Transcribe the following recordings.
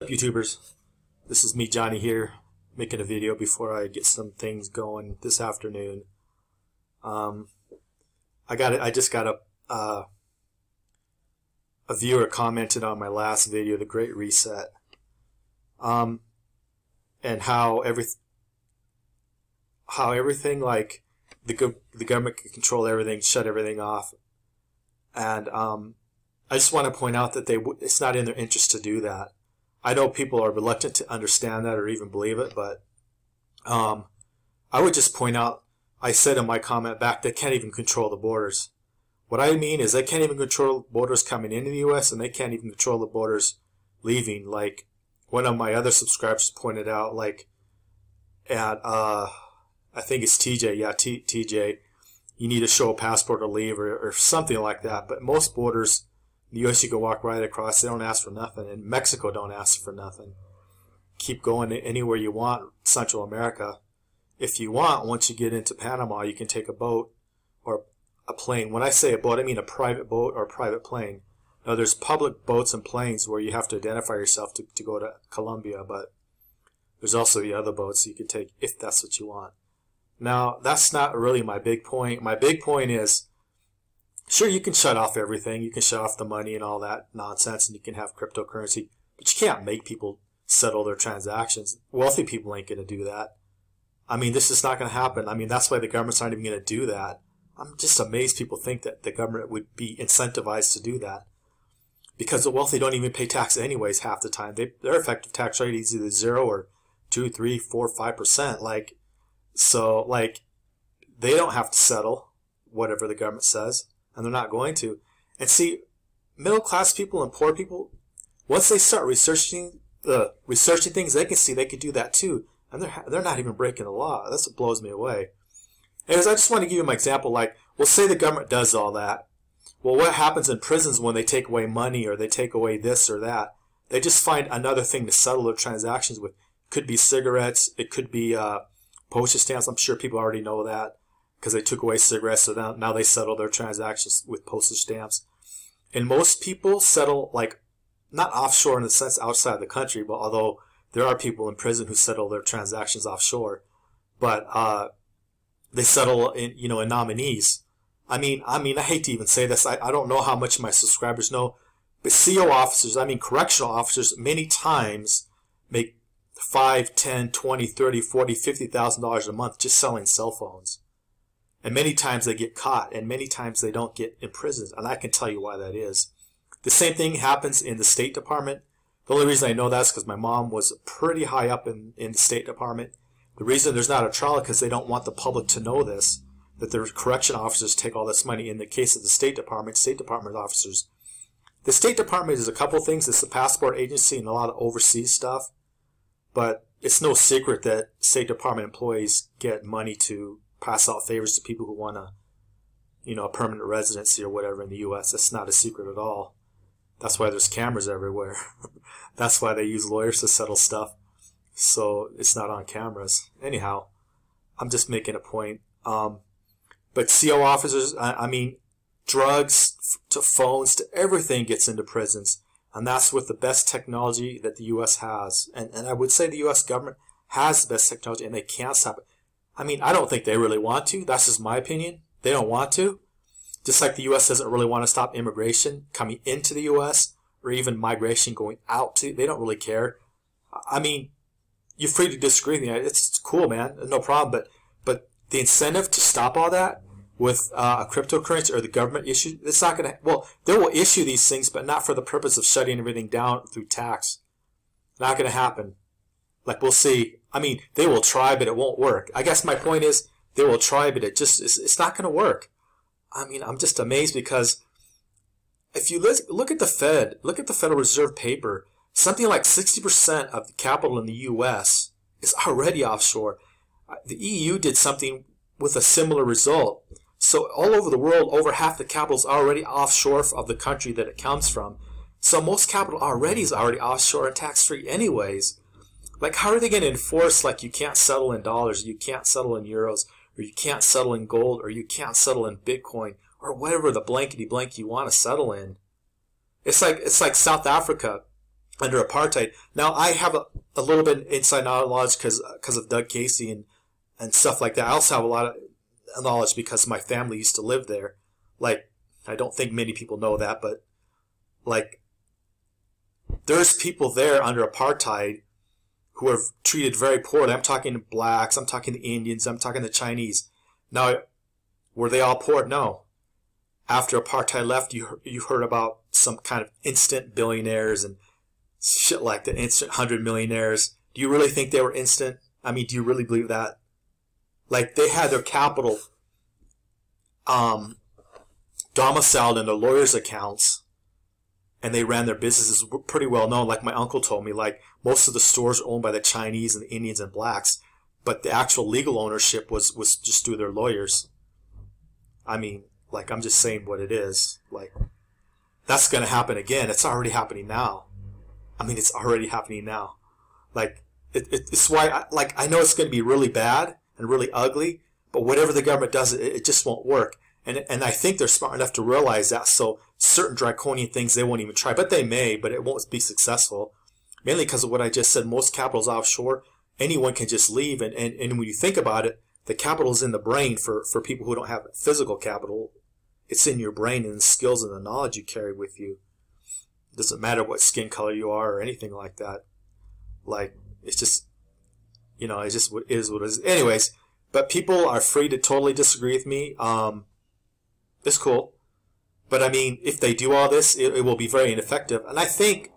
YouTubers, this is me, Johnny, here, making a video before I get some things going this afternoon. I just got a viewer commented on my last video, The Great Reset, and how everything, like the government can control everything, shut everything off, and I just want to point out that it's not in their interest to do that. I know people are reluctant to understand that or even believe it, but I would just point out, I said in my comment back, they can't even control the borders. What I mean is they can't even control borders coming into the U.S. and they can't even control the borders leaving. Like one of my other subscribers pointed out, like at I think it's TJ, yeah, TJ, you need to show a passport to leave or something like that. But most borders in the U.S. you can walk right across. They don't ask for nothing. And Mexico don't ask for nothing. Keep going anywhere you want, Central America. If you want, once you get into Panama, you can take a boat or a plane. When I say a boat, I mean a private boat or a private plane. Now, there's public boats and planes where you have to identify yourself to go to Colombia, but there's also the other boats you can take if that's what you want. Now, that's not really my big point. My big point is, sure, you can shut off everything. You can shut off the money and all that nonsense, and you can have cryptocurrency, but you can't make people settle their transactions. Wealthy people ain't going to do that. I mean, this is not going to happen. I mean, that's why the government's not even going to do that. I'm just amazed people think that the government would be incentivized to do that, because the wealthy don't even pay tax anyways half the time. Their effective tax rate is either 0 or 2, 3, 4, 5%. Like, so, like, they don't have to settle whatever the government says, and they're not going to. And see, middle class people and poor people, once they start researching things, they can see they could do that too. And they're not even breaking the law. That's what blows me away. Anyways, I just want to give you an example. Like, we'll say the government does all that. Well, what happens in prisons when they take away money or they take away this or that? They just find another thing to settle their transactions with. It could be cigarettes. It could be postage stamps. I'm sure people already know that because they took away cigarettes, so now they settle their transactions with postage stamps. And most people settle, like, not offshore in the sense outside the country, but although there are people in prison who settle their transactions offshore, but they settle in, in nominees. I mean, I hate to even say this. I don't know how much my subscribers know, but CO officers, I mean correctional officers, many times make $5, $10, $20, $30, $40, $50,000 a month just selling cell phones. And many times they get caught, and many times they don't get imprisoned. And I can tell you why that is. The same thing happens in the State Department. The only reason I know that is because my mom was pretty high up in the State Department. The reason there's not a trial is because they don't want the public to know this, that their correction officers take all this money. In the case of the State Department officers, the State Department is a couple things. It's the passport agency and a lot of overseas stuff. But it's no secret that State Department employees get money to pass out favors to people who want a permanent residency or whatever in the U.S. That's not a secret at all. That's why there's cameras everywhere. That's why they use lawyers to settle stuff, so it's not on cameras. Anyhow, I'm just making a point. But CO officers, I mean, drugs to phones to everything gets into prisons, and that's with the best technology that the U.S. has. And I would say the U.S. government has the best technology, and they can't stop it. I mean, I don't think they really want to. That's just my opinion. They don't want to. Just like the U.S. doesn't really want to stop immigration coming into the U.S. or even migration going out to. They don't really care. I mean, you're free to disagree with me. It's cool, man. No problem. But the incentive to stop all that with a cryptocurrency or the government issue, it's not going to. Well, they will issue these things, but not for the purpose of shutting everything down through tax. Not going to happen. Like, we'll see. I mean, they will try, but it won't work. I guess my point is they will try, but it's not going to work. I mean, I'm just amazed because if you look at the Fed, look at the Federal Reserve paper, something like 60% of the capital in the U.S. is already offshore. The EU did something with a similar result. So all over the world, over half the capital is already offshore of the country that it comes from. So most capital is already offshore and tax-free anyways. Like, how are they going to enforce, like, you can't settle in dollars, you can't settle in euros, or you can't settle in gold, or you can't settle in Bitcoin, or whatever the blankety blank you want to settle in? It's like South Africa. under apartheid. Now, I have a little bit inside knowledge because of Doug Casey and stuff like that. I also have a lot of knowledge because my family used to live there. Like, I don't think many people know that, but like, there's people there under apartheid who are treated very poorly. I'm talking the blacks, I'm talking the Indians, I'm talking the Chinese. Now, were they all poor? No. After apartheid left, you heard about some kind of instant billionaires and shit like the instant 100 millionaires. Do you really think they were instant? I mean, do you really believe that? Like, they had their capital domiciled in their lawyers' accounts, and they ran their businesses pretty well known. Like my uncle told me, like, most of the stores are owned by the Chinese and the Indians and blacks, but the actual legal ownership was just through their lawyers. I mean, like, I'm just saying what it is. Like, that's going to happen again. It's already happening now. I mean, it's already happening now. Like, it's why, I know it's going to be really bad and really ugly, but whatever the government does, it just won't work. And I think they're smart enough to realize that, so certain draconian things they won't even try. But they may, but it won't be successful. Mainly because of what I just said, most capital's offshore. Anyone can just leave. And when you think about it, the capital is in the brain for people who don't have physical capital. It's in your brain and the skills and the knowledge you carry with you. It doesn't matter what skin color you are or anything like that. Like, it's just, it's just what it is what it is. Anyways, but people are free to totally disagree with me. It's cool. But I mean, if they do all this, it will be very ineffective. And I think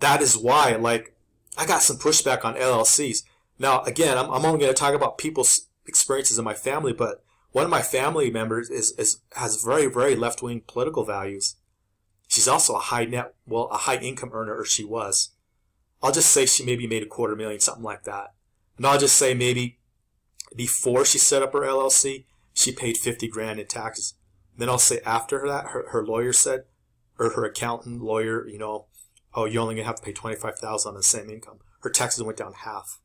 that is why, like, I got some pushback on LLCs. Now, again, I'm only going to talk about people's experiences in my family, but one of my family members has very, very left-wing political values. She's also a high income earner, or she was. I'll just say she maybe made $250,000, something like that. And I'll just say maybe before she set up her LLC, she paid $50,000 in taxes. Then I'll say after that, her lawyer said, or her accountant, lawyer, oh, you're only going to have to pay $25,000 on the same income. Her taxes went down half.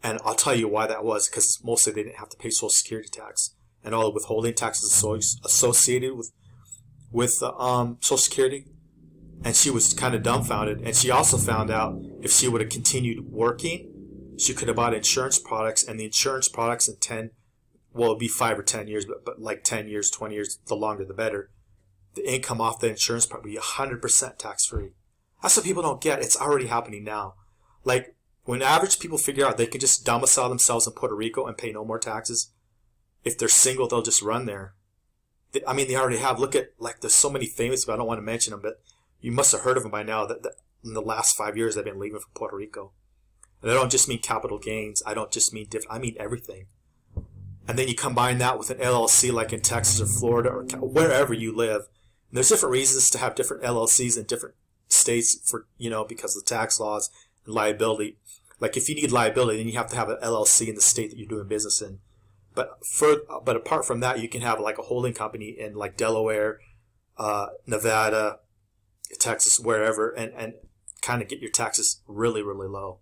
And I'll tell you why that was, because mostly they didn't have to pay Social Security tax and all the withholding taxes associated with Social Security. And she was kind of dumbfounded. And she also found out if she would have continued working, she could have bought insurance products, and the insurance products in it'd be 5 or 10 years, but like 10 years, 20 years, the longer the better. The income off the insurance part would be 100% tax-free. That's what people don't get. It's already happening now. Like, when average people figure out they can just domicile themselves in Puerto Rico and pay no more taxes, if they're single, they'll just run there. They already have. Look at, like, there's so many famous, but I don't want to mention them, but you must have heard of them by now, that in the last 5 years they've been leaving for Puerto Rico. And I don't just mean capital gains. I don't just mean I mean everything. And then you combine that with an LLC like in Texas or Florida or wherever you live. And there's different reasons to have different LLCs in different states for, because of the tax laws and liability. Like, if you need liability, then you have to have an LLC in the state that you're doing business in. But apart from that, you can have like a holding company in like Delaware, Nevada, Texas, wherever, and kind of get your taxes really, really low.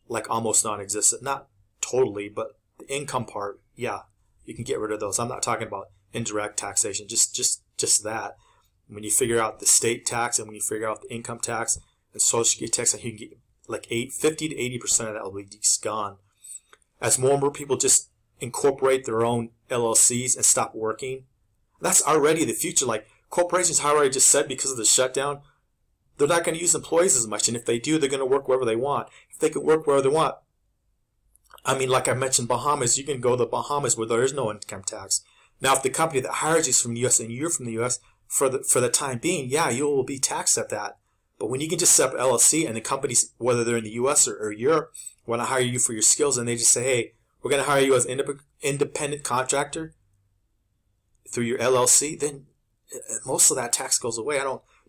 Like almost non-existent. Not totally, but the income part, yeah, you can get rid of those. I'm not talking about indirect taxation, just that. When you figure out the state tax and when you figure out the income tax and Social Security tax, you can get like 50 to 80% of that will be just gone. As more and more people just incorporate their own LLCs and stop working, that's already the future. Like, corporations, how I just said, because of the shutdown, they're not going to use employees as much. And if they do, they're going to work wherever they want. If they can work wherever they want, I mean, like I mentioned, Bahamas, you can go to the Bahamas where there is no income tax. Now, if the company that hires you is from the U.S. and you're from the U.S., for the time being, yeah, you will be taxed at that. But when you can just set up LLC and the companies, whether they're in the U.S. or Europe, want to hire you for your skills, and they just say, hey, we're going to hire you as an independent contractor through your LLC, then most of that tax goes away.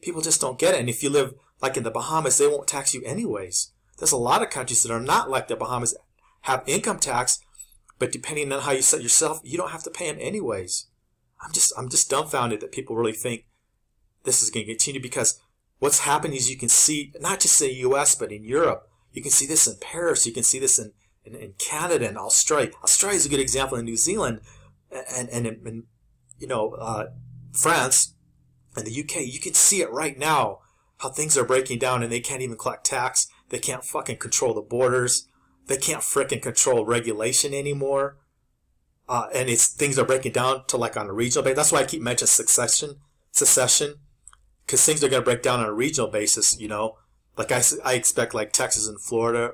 People just don't get it. And if you live like in the Bahamas, they won't tax you anyways. There's a lot of countries that are not like the Bahamas, have income tax, but depending on how you set yourself, you don't have to pay them anyways. I'm just dumbfounded that people really think this is going to continue, because what's happening is you can see, not just in the U.S., but in Europe. You can see this in Paris. You can see this in Canada and Australia. Australia is a good example. In New Zealand and France and the UK, you can see it right now, how things are breaking down and they can't even collect tax. They can't fucking control the borders. They can't frickin' control regulation anymore. And things are breaking down to like on a regional basis. That's why I keep mentioning secession, because things are going to break down on a regional basis, you know. Like I expect like Texas and Florida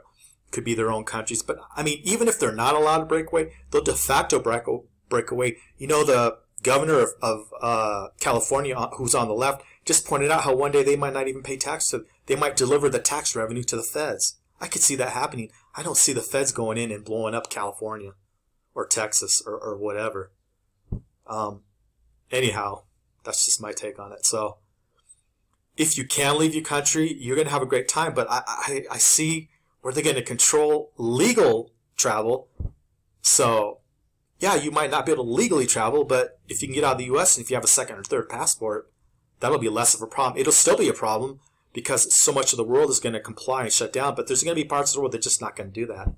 could be their own countries. But I mean, even if they're not allowed to break away, they'll de facto break away. You know, the governor of California, who's on the left, just pointed out how one day they might not even pay tax. They might deliver the tax revenue to the feds. I could see that happening. I don't see the feds going in and blowing up California or Texas or whatever. Anyhow, that's just my take on it. So if you can leave your country, you're going to have a great time. But I see where they're going to control legal travel. So yeah, you might not be able to legally travel, but if you can get out of the U.S. and if you have a second or third passport, that'll be less of a problem. It'll still be a problem because so much of the world is going to comply and shut down, but there's going to be parts of the world that are just not going to do that.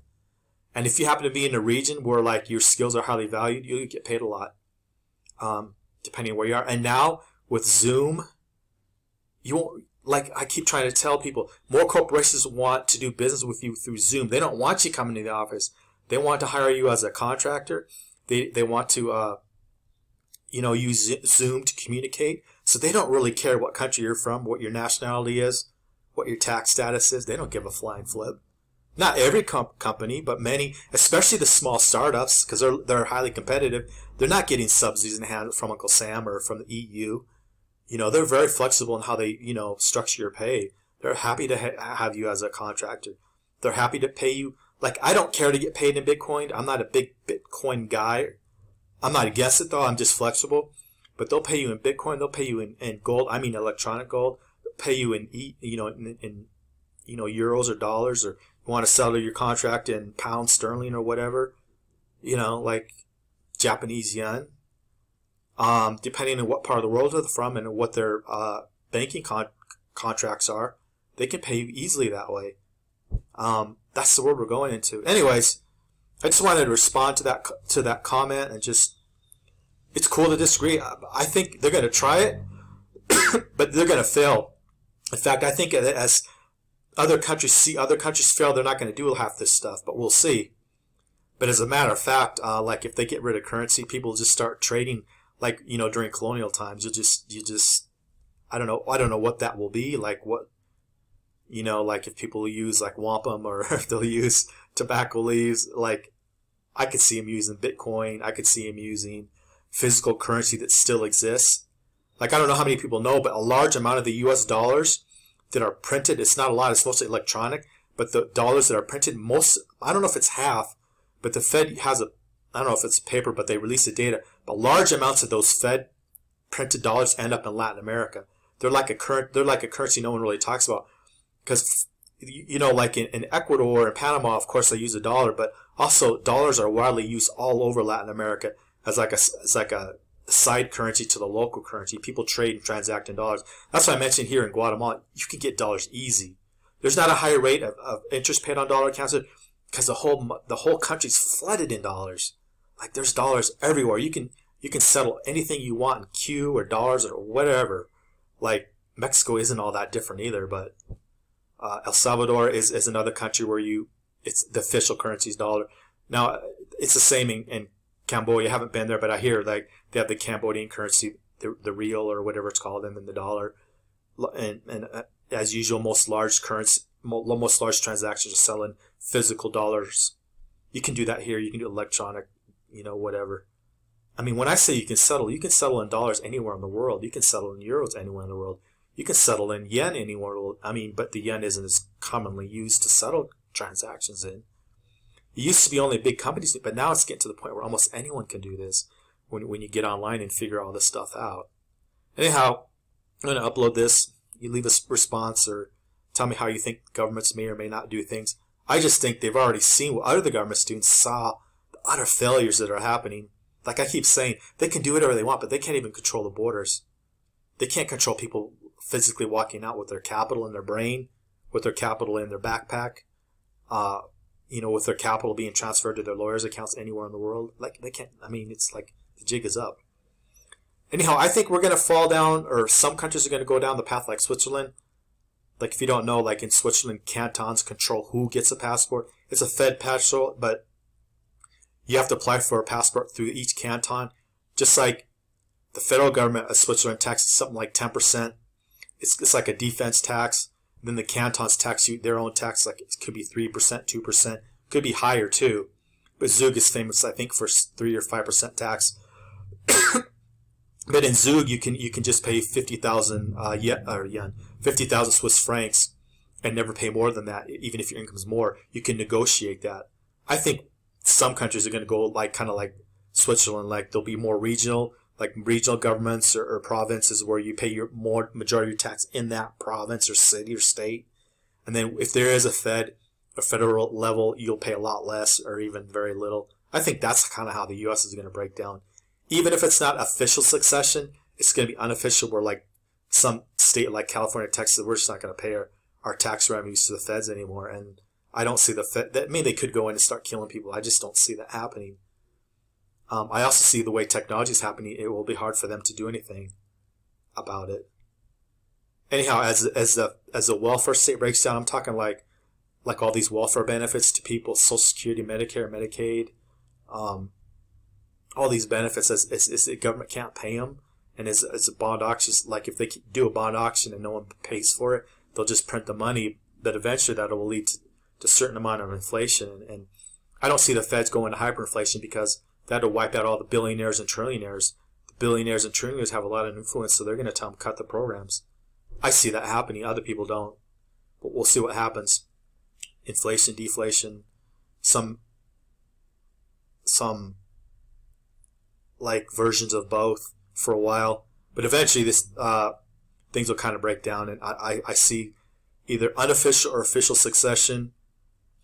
And if you happen to be in a region where like your skills are highly valued, you get paid a lot, depending on where you are. And now with Zoom, you won't, like I keep trying to tell people, more corporations want to do business with you through Zoom. They don't want you coming to the office. They want to hire you as a contractor. They want to, use Zoom to communicate. So they don't really care what country you're from, what your nationality is, what your tax status is. They don't give a flying flip. Not every company, but many, especially the small startups, because they're highly competitive. They're not getting subsidies in hand from Uncle Sam or from the EU. You know, they're very flexible in how they, structure your pay. They're happy to have you as a contractor. They're happy to pay you. Like, I don't care to get paid in Bitcoin. I'm not a big Bitcoin guy. I'm not against it, though. I'm just flexible. But they'll pay you in Bitcoin. They'll pay you in gold. I mean, electronic gold. They'll pay you in euros or dollars, or you want to settle your contract in pounds sterling or whatever. Like Japanese yen. Depending on what part of the world they're from and what their banking contracts are, they can pay you easily that way. That's the world we're going into. Anyways, I just wanted to respond to that comment, and just, it's cool to disagree. I think they're going to try it, but they're going to fail. In fact, I think as other countries see other countries fail, they're not going to do half this stuff, but we'll see. But as a matter of fact, like if they get rid of currency, people just start trading like, during colonial times. You just, I don't know what that will be. Like what, like if people use like wampum, or if they'll use tobacco leaves, like I could see them using Bitcoin. I could see them using physical currency that still exists. Like, I don't know how many people know, but a large amount of the US dollars that are printed, it's not a lot, it's mostly electronic, but the dollars that are printed, I don't know if it's half, but the Fed has I don't know if it's paper, but they release the data, but large amounts of those Fed printed dollars end up in Latin America. They're like a currency no one really talks about. Because, like in Ecuador and Panama, of course, they use a dollar, but also dollars are widely used all over Latin America as like a side currency to the local currency. People trade and transact in dollars. That's why I mentioned here in Guatemala, you can get dollars easy. There's not a higher rate of interest paid on dollar accounts because the whole country's flooded in dollars. Like, there's dollars everywhere. You can settle anything you want in Q or dollars or whatever. Like, Mexico isn't all that different either, but El Salvador is another country where it's the official currency is dollar. Now, it's the same in Cambodia. I haven't been there, but I hear like they have the Cambodian currency, the real or whatever it's called, and then the dollar. And as usual, most large transactions are selling physical dollars. You can do that here. You can do electronic, whatever. I mean, when I say you can settle in dollars anywhere in the world. You can settle in euros anywhere in the world. You can settle in yen anywhere. I mean, but the yen isn't as commonly used to settle transactions in. It used to be only big companies, but now it's getting to the point where almost anyone can do this when you get online and figure all this stuff out. Anyhow, I'm going to upload this. You leave a response or tell me how you think governments may or may not do things. I just think they've already seen what other governments do and saw the utter failures that are happening. Like I keep saying, they can do whatever they want, but they can't even control the borders. They can't control people physically walking out with their capital in their brain, with their capital in their backpack, with their capital being transferred to their lawyers' accounts anywhere in the world. Like, they can't, I mean, it's like the jig is up. Anyhow, I think we're going to fall down, or some countries are going to go down the path like Switzerland. Like if you don't know, like in Switzerland, cantons control who gets a passport. It's a Fed passport, but you have to apply for a passport through each canton. Just like the federal government of Switzerland taxes something like 10%. It's like a defense tax. Then the cantons tax you their own tax, like it could be 3%, 2%, could be higher too. But Zug is famous, I think, for 3 or 5% tax. But in Zug, you can just pay 50,000 yen, 50,000 Swiss francs, and never pay more than that. Even if your income's more, you can negotiate that. I think some countries are going to go like kind of like Switzerland, like they'll be more regional, like regional governments or provinces where you pay your more majority of your tax in that province or city or state. And then if there is a federal level, you'll pay a lot less or even very little. I think that's kind of how the U.S. is going to break down. Even if it's not official succession, it's going to be unofficial where like some state like California, Texas, we're just not going to pay our tax revenues to the feds anymore. And I don't see the Fed. I mean, they could go in and start killing people. I just don't see that happening. I also see the way technology is happening, it will be hard for them to do anything about it. Anyhow, as the welfare state breaks down, I'm talking like all these welfare benefits to people, Social Security, Medicare, Medicaid, all these benefits as the government can't pay them, and as a bond auction, like if they do a bond auction and no one pays for it, they'll just print the money, but eventually that will lead to a certain amount of inflation. And I don't see the Feds going to hyperinflation because that'll wipe out all the billionaires and trillionaires. The billionaires and trillionaires have a lot of influence, so they're going to tell them cut the programs. I see that happening. Other people don't. But we'll see what happens. Inflation, deflation, some like versions of both for a while. But eventually this things will kind of break down, and I see either unofficial or official succession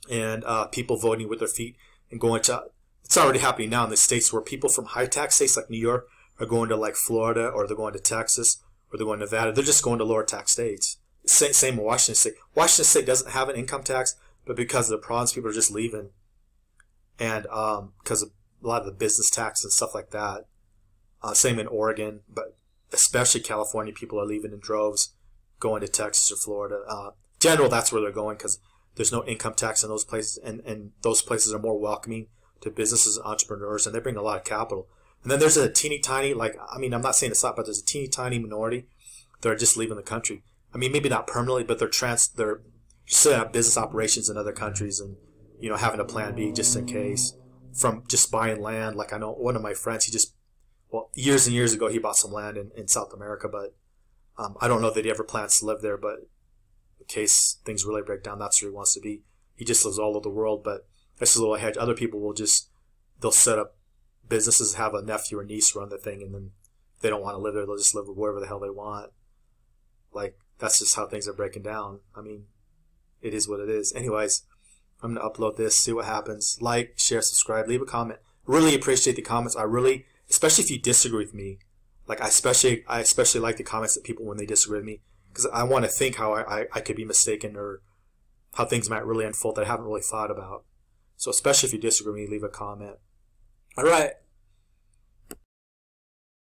and people voting with their feet and going to... It's already happening now in the states where people from high tax states like New York are going to like Florida, or they're going to Texas, or they're going to Nevada. They're just going to lower tax states. Same in Washington State. Washington State doesn't have an income tax, but because of the problems, people are just leaving. And because of a lot of the business tax and stuff like that. Same in Oregon, but especially California, people are leaving in droves, going to Texas or Florida. In general, that's where they're going because there's no income tax in those places, and those places are more welcoming to businesses and entrepreneurs, and they bring a lot of capital. And then there's a teeny tiny, I'm not saying it's not, but there's a teeny tiny minority that are just leaving the country. I mean, maybe not permanently, but they're setting up business operations in other countries and, having a plan B just in case, from just buying land. Like I know one of my friends, years and years ago, he bought some land in South America, but I don't know that he ever plans to live there, but in case things really break down, that's where he wants to be. He just lives all over the world, but that's a little hedge. Other people they'll set up businesses, have a nephew or niece run the thing, and then if they don't want to live there, they'll just live wherever the hell they want. Like, that's just how things are breaking down. I mean, it is what it is. Anyways, I'm going to upload this, see what happens. Like, share, subscribe, leave a comment. Really appreciate the comments. Especially if you disagree with me. Like, I especially like the comments that people when they disagree with me, because I want to think how I could be mistaken or how things might really unfold that I haven't really thought about. So especially if you disagree with me, leave a comment. All right.